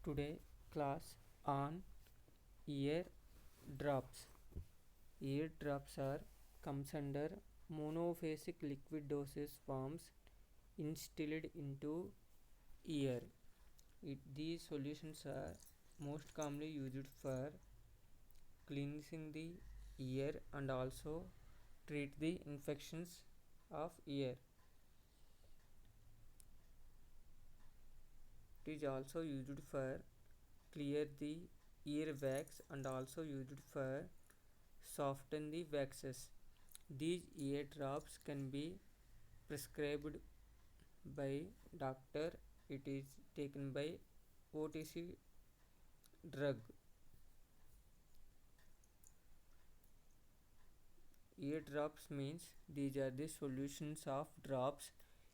Today class on ear drops. Ear drops are comes under monophasic liquid dosage forms instilled into ear. These solutions are most commonly used for cleansing the ear and also treat the infections of ear. It is also used for clear the ear wax and also used for soften the waxes. These ear drops can be prescribed by doctor. It is taken by OTC drug. Ear drops means these are the solutions of drops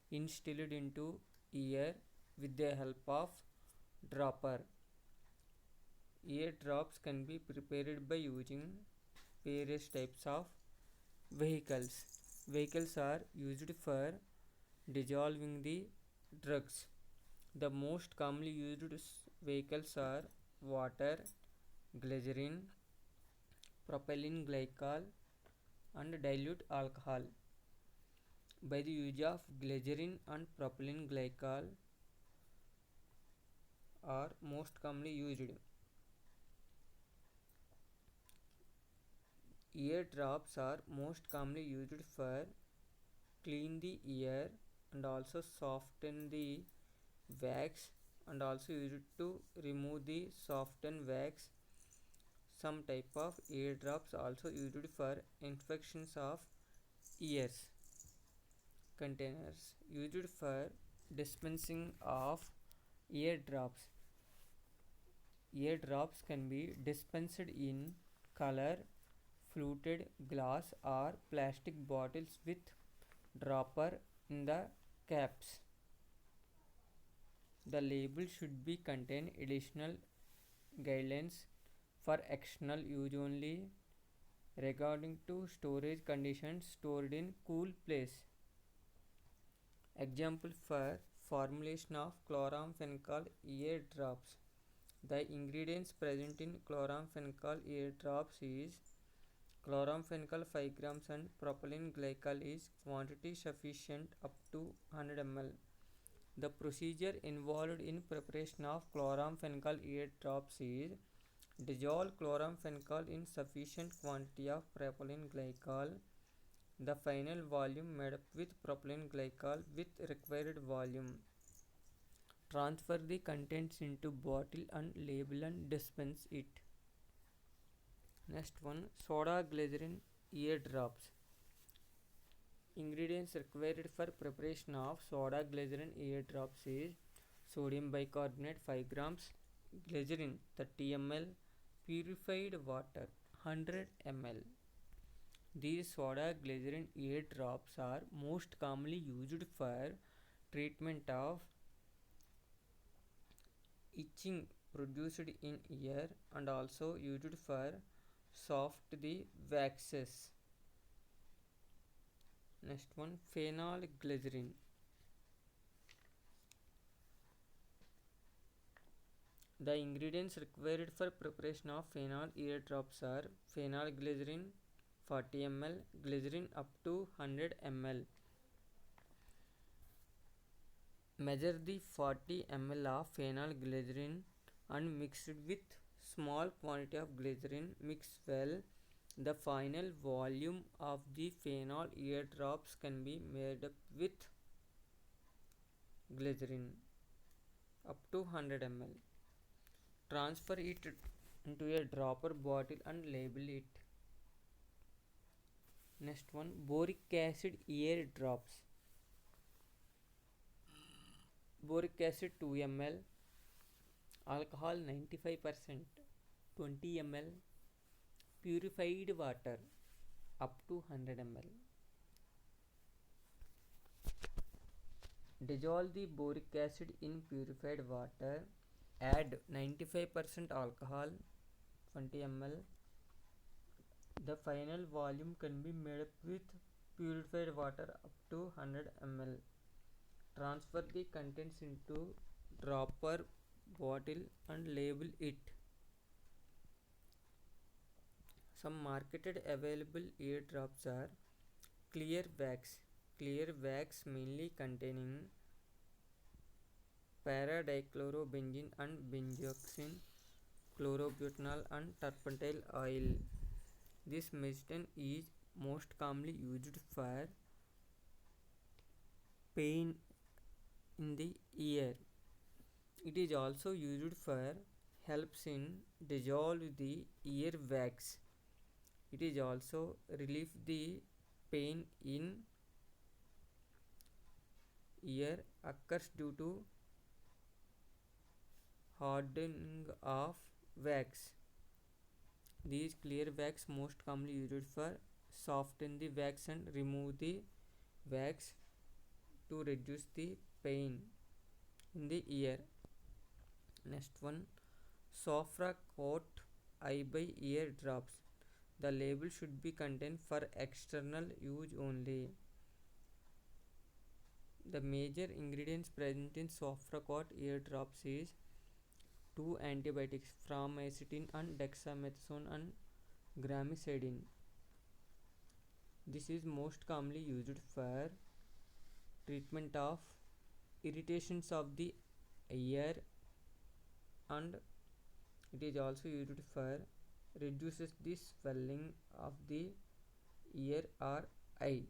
instilled into ear with the help of dropper. Ear drops can be prepared by using various types of vehicles. Vehicles are used for dissolving the drugs. The most commonly used vehicles are water, glycerin, propylene glycol, and dilute alcohol. By the use of glycerin and propylene glycol are most commonly used. Ear drops are most commonly used for clean the ear and also soften the wax and also used to remove the softened wax. Some type of ear drops also used for infections of ears. Containers used for dispensing of ear drops. Ear drops can be dispensed in color fluted glass or plastic bottles with dropper in the caps. The label should be contain additional guidelines for external use only regarding to storage conditions stored in cool place. Example for formulation of chloramphenicol ear drops. The ingredients present in chloramphenicol ear drops is chloramphenicol 5 grams and propylene glycol is quantity sufficient up to 100 ml. The procedure involved in preparation of chloramphenicol ear drops is dissolve chloramphenicol in sufficient quantity of propylene glycol. The final volume made up with propylene glycol with required volume. Transfer the contents into bottle and label and dispense it. Next one, soda glycerin ear drops. Ingredients required for preparation of soda glycerin ear drops is sodium bicarbonate 5 grams, glycerin 30 ml, purified water 100 ml. These soda glycerin ear drops are most commonly used for treatment of itching produced in ear and also used for soft the waxes. Next one, phenol glycerin. The ingredients required for preparation of phenol ear drops are phenol glycerin 40 ml, glycerin up to 100 ml. Measure the 40 ml of phenol glycerin and mix it with small quantity of glycerin. Mix well. The final volume of the phenol ear drops can be made up with glycerin up to 100 ml. Transfer it into a dropper bottle and label it. Next one, boric acid ear drops. Boric acid 2 ml, alcohol 95%, 20 ml, purified water up to 100 ml. Dissolve the boric acid in purified water. Add 95% alcohol 20 ml. The final volume can be made up with purified water up to 100 ml. Transfer the contents into dropper bottle and label it. Some marketed available ear drops are clear wax. Clear wax mainly containing para-dichlorobenzene and benzoxine, chlorobutanol and turpentine oil. This medicine is most commonly used for pain in the ear. It is also used for helps in dissolve the ear wax. It is also relieve the pain in ear occurs due to hardening of wax. These clear wax most commonly used for soften the wax and remove the wax to reduce the pain in the ear. Next one, Sofra Coat Eye by Ear Drops. The label should be contained for external use only. The major ingredients present in Sofracot ear drops is two antibiotics, framacetine and dexamethasone and gramicidin. This is most commonly used for treatment of irritations of the ear, and it is also used for reduces the swelling of the ear or eye.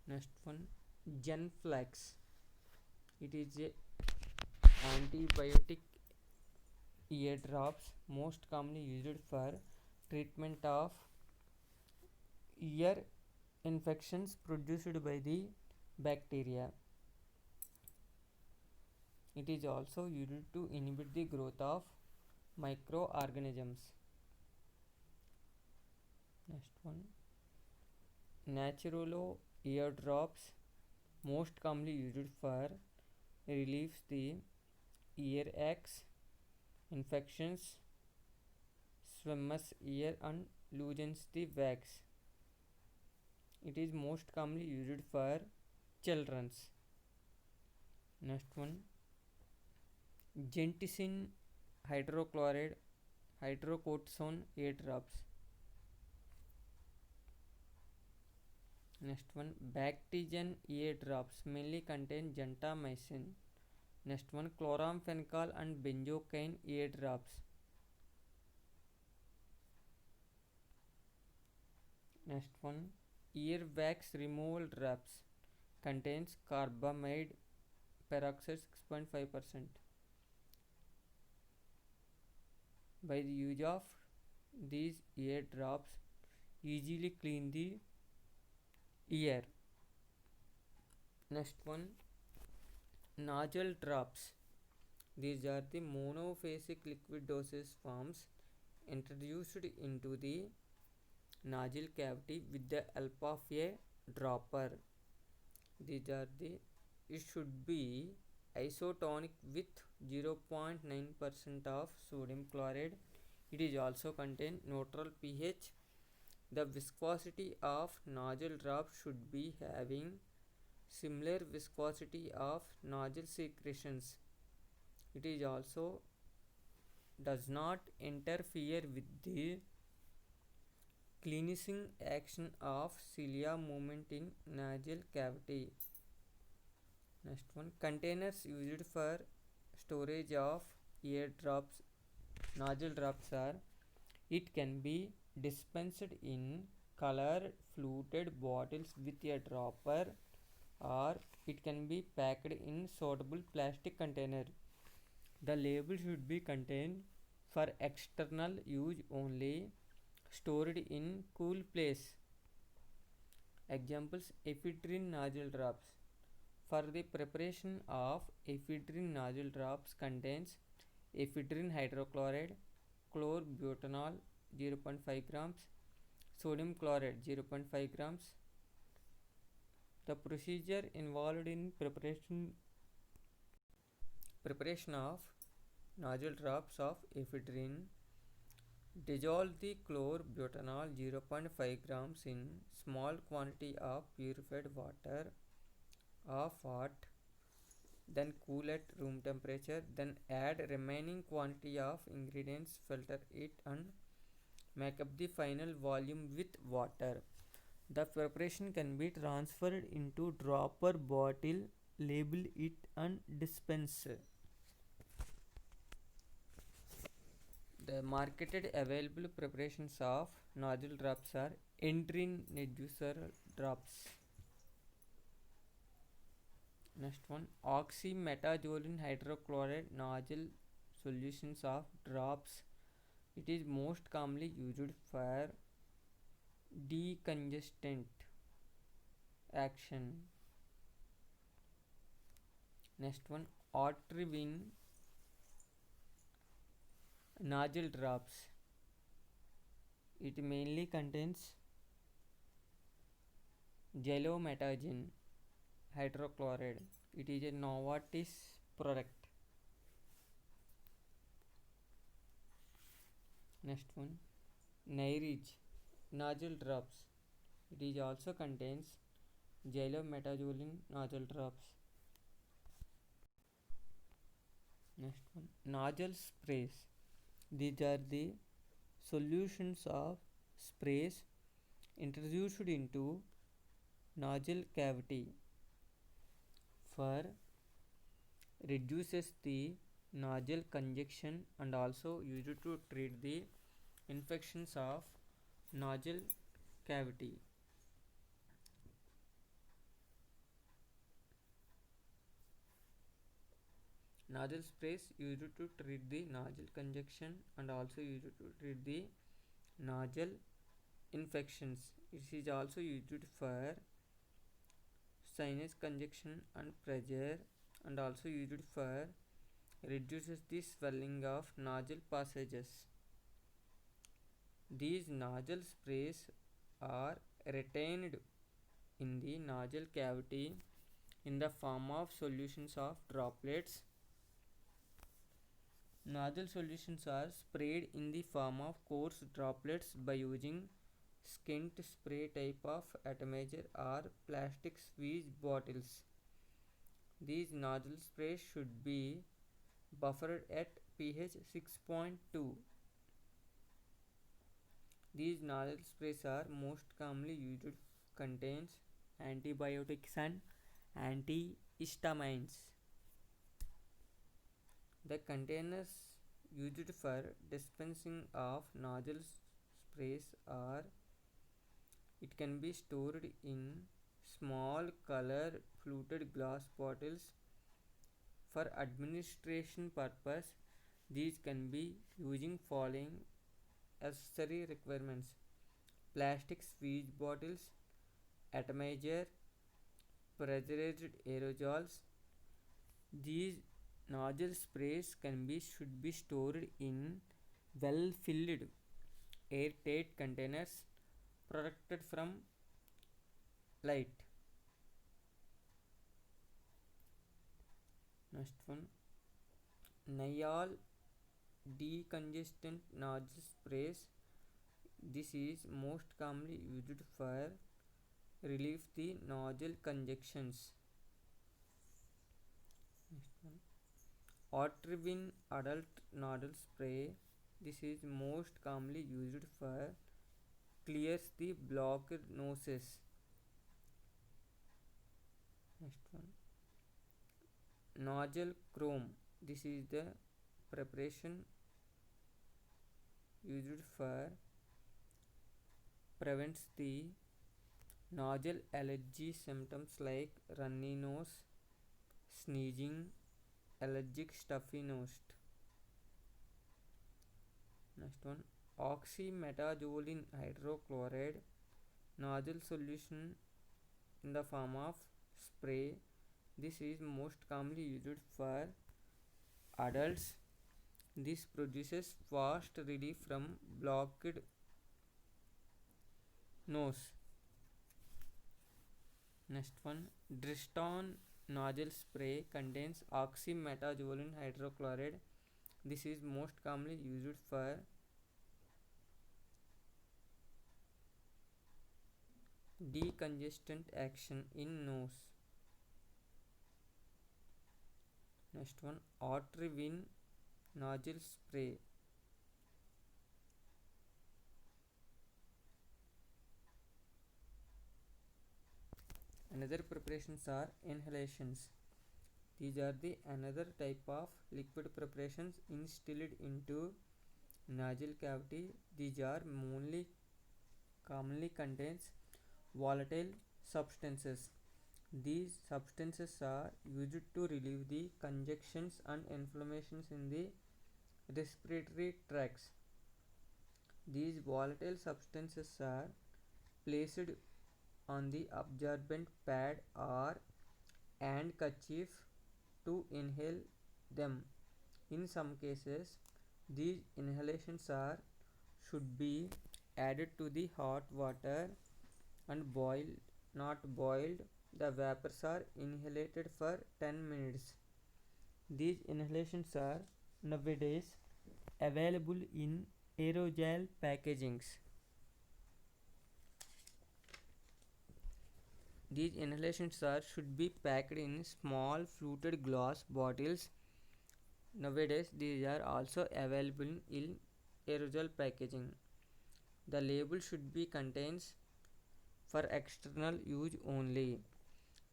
Next one, Genflex. It is a antibiotic ear drops most commonly used for treatment of ear infections produced by the bacteria. It is also used to inhibit the growth of microorganisms. Next one, Naturolo ear drops most commonly used for relieves the ear aches, infections, swimmer's ear and loosens the wax. It is most commonly used for children's. Next one, Genticin hydrochloride hydrocortisone ear drops. Next one, Bactigen ear drops mainly contain gentamicin. Next one, chloramphenicol and benzocaine ear drops. Next one, ear wax removal drops contains carbamide peroxide 6.5%. By the use of these ear drops, easily clean the ear. Next one, nostril drops. These are the monophasic liquid dosage forms introduced into the nostril cavity with the help of a dropper. These are the it should be isotonic with 0.9% of sodium chloride. It is also contain neutral pH. The viscosity of nostril drops should be having similar viscosity of nostril secretions. It is also does not interfere with the cleansing action of cilia movement in nasal cavity. Next one, containers used for storage of ear drops, nostril drops are it can be dispensed in colored fluted bottles with a dropper, or it can be packed in suitable plastic container. The label should be contained for external use only, stored in cool place. Examples, ephedrine nostril drops. For the preparation of ephedrine nostril drops contains ephedrine hydrochloride, chlorbutanol 0.5 grams, sodium chloride 0.5 grams. The procedure involved in preparation of nostril drops of ephedrine: dissolve the chlorbutanol 0.5 grams in small quantity of purified water of hot then cool at room temperature, then add remaining quantity of ingredients, filter it and make up the final volume with water. The preparation can be transferred into dropper bottle, label it and dispense. The marketed available preparations of nozzle drops are entry Neduser drops. Next one, oxymetazoline hydrochloride nozzle solutions of drops. It is most commonly used for decongestant action. Next one, Otrivin nozzle drops. It mainly contains gelimetazine hydrochloride. It is a Novartis product. Next one, Nairij nozzle drops. It is also contains gelimetazolin nozzle drops. Next one, nozzle sprays. These are the solutions of sprays introduced into nozzle cavity for reduces the nozzle congestion and also used to treat the infections of nozzle cavity. Nozzle sprays used to treat the nozzle congestion and also used to treat the nozzle infections. It is also used for sinus congestion and pressure and also used for reduces the swelling of nozzle passages. These nozzle sprays are retained in the nozzle cavity in the form of solutions of droplets. Nozzle solutions are sprayed in the form of coarse droplets by using skint spray type of atomizer or plastic squeeze bottles. These nozzle sprays should be buffered at pH 6.2. These nozzle sprays are most commonly used contains antibiotics and antihistamines. The containers used for dispensing of nozzle sprays are it can be stored in small color fluted glass bottles for administration purpose. These can be using following accessory requirements: plastic squeeze bottles, atomizer, pressurized aerosols. These nozzle sprays should be stored in well filled airtight containers protected from light. Next one, Niall decongestant nozzle sprays. This is most commonly used for relieve the nozzle congestions. Next one, Otrivin adult nozzle spray. This is most commonly used for clears the blocked noses. Next one, nozzle chrome. This is the preparation used for prevents the nozzle allergy symptoms like runny nose, sneezing, allergic stuffy nose. Next one, oxymetazoline hydrochloride nozzle solution in the form of spray. This is most commonly used for adults. This produces fast relief from blocked nose. Next one, Driston nozzle spray contains oxymetazoline hydrochloride. This is most commonly used for decongestant action in nose. Next one, Otrivin nozzle spray. Another preparations are inhalations. These are the another type of liquid preparations instilled into nasal cavity. These are only commonly contains volatile substances. These substances are used to relieve the congestions and inflammations in the respiratory tracts. These volatile substances are placed on the absorbent pad or handkerchief to inhale them. In some cases, these inhalations are should be added to the hot water and boiled, not boiled. The vapors are inhalated for 10 minutes. These inhalations are nowadays available in aerosol packagings. These inhalations are should be packed in small fluted glass bottles. Nowadays, these are also available in aerosol packaging. The label should be contains for external use only.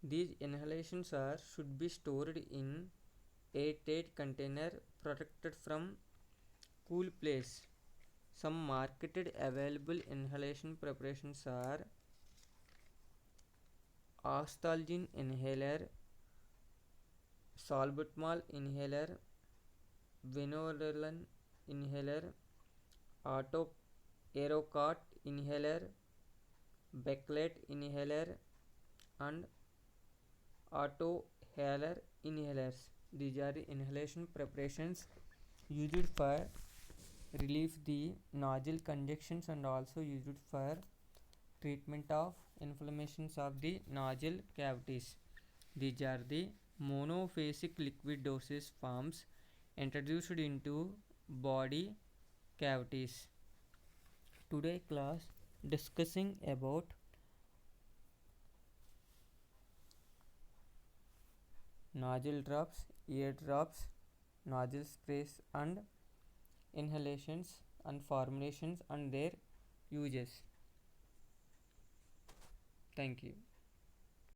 These inhalations are should be stored in airtight container protected from cool place. Some marketed available inhalation preparations are Asthalgin inhaler, salbutamol inhaler, Venolan inhaler, Auto Aerocart inhaler, Beclet inhaler, and Autohaler inhalers. These are the inhalation preparations used for relieve the nasal congestions and also used for treatment of inflammations of the nasal cavities. These are the monophasic liquid dosage forms introduced into body cavities. Today class discussing about nasal drops, ear drops, nasal sprays and inhalations and formulations and their uses. Thank you.